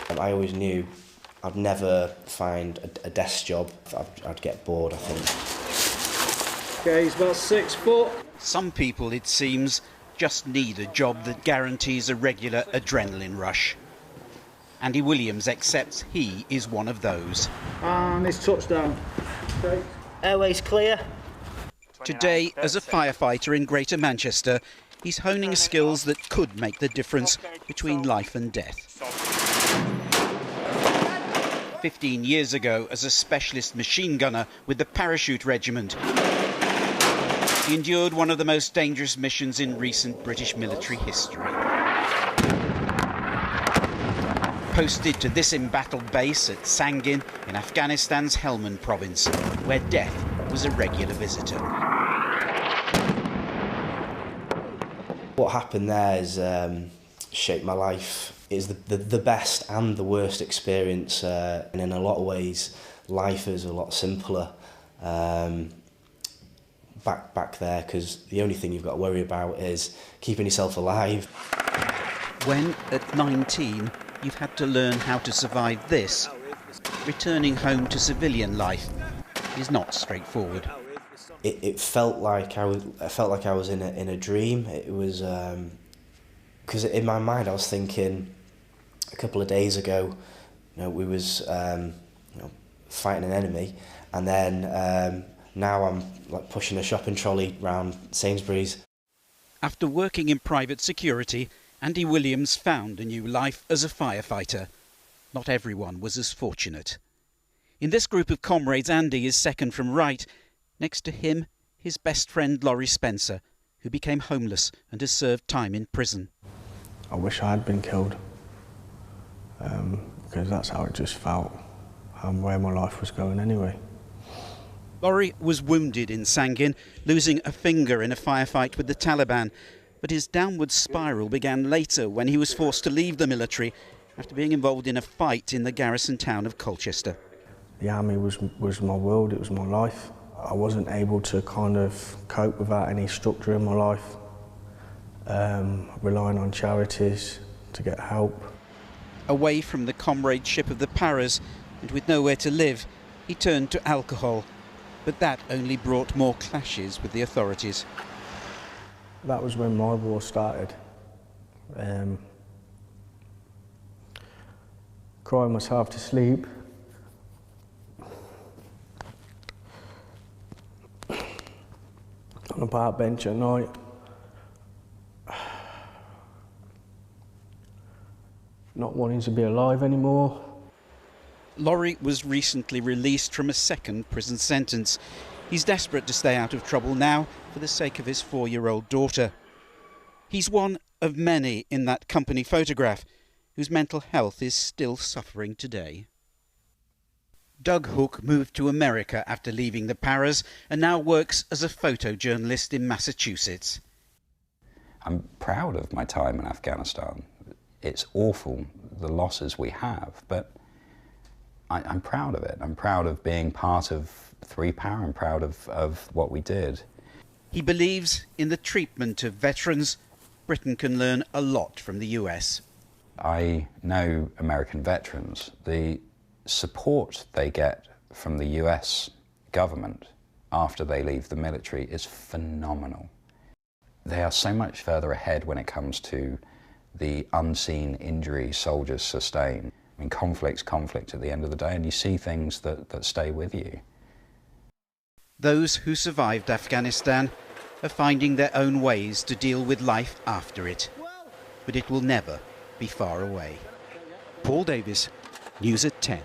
I always knew I'd never find a desk job. I'd get bored, I think. Okay, he's about 6 foot. Some people, it seems, just need a job that guarantees a regular adrenaline rush. Andy Williams accepts he is one of those. And his touchdown. Okay. Airways clear. Today, as a firefighter in Greater Manchester, he's honing skills that could make the difference between life and death. 15 years ago, as a specialist machine gunner with the Parachute Regiment, he endured one of the most dangerous missions in recent British military history. Posted to this embattled base at Sangin in Afghanistan's Helmand province, where death was a regular visitor. What happened there is shaped my life. It's the best and the worst experience, and in a lot of ways, life is a lot simpler back there, because the only thing you've got to worry about is keeping yourself alive. When, at 19, you've had to learn how to survive this, returning home to civilian life is not straightforward. It felt like I was in a dream. It was because in my mind I was thinking a couple of days ago, we was fighting an enemy, and then now I'm like pushing a shopping trolley round Sainsbury's. After working in private security, Andy Williams found a new life as a firefighter. Not everyone was as fortunate. In this group of comrades, Andy is second from right. Next to him, his best friend Laurie Spencer, who became homeless and has served time in prison. I wish I had been killed, because that's how it just felt, and where my life was going anyway. Laurie was wounded in Sangin, losing a finger in a firefight with the Taliban. But his downward spiral began later when he was forced to leave the military after being involved in a fight in the garrison town of Colchester. The army was my world, it was my life. I wasn't able to kind of cope without any structure in my life, relying on charities to get help. Away from the comradeship of the paras and with nowhere to live, he turned to alcohol. But that only brought more clashes with the authorities. That was when my war started. Crying myself to sleep. On a park bench at night. Not wanting to be alive anymore. Laurie was recently released from a second prison sentence. He's desperate to stay out of trouble now for the sake of his 4-year-old daughter. He's one of many in that company photograph whose mental health is still suffering today. Doug Hook moved to America after leaving the paras and now works as a photojournalist in Massachusetts. I'm proud of my time in Afghanistan. It's awful, the losses we have, but I'm proud of it. I'm proud of being part of 3-Power. I'm proud of what we did. He believes in the treatment of veterans. Britain can learn a lot from the US. I know American veterans. The support they get from the US government after they leave the military is phenomenal. They are so much further ahead when it comes to the unseen injuries soldiers sustain. I mean, conflict's conflict at the end of the day, and you see things that stay with you. Those who survived Afghanistan are finding their own ways to deal with life after it. But it will never be far away. Paul Davies, News at 10.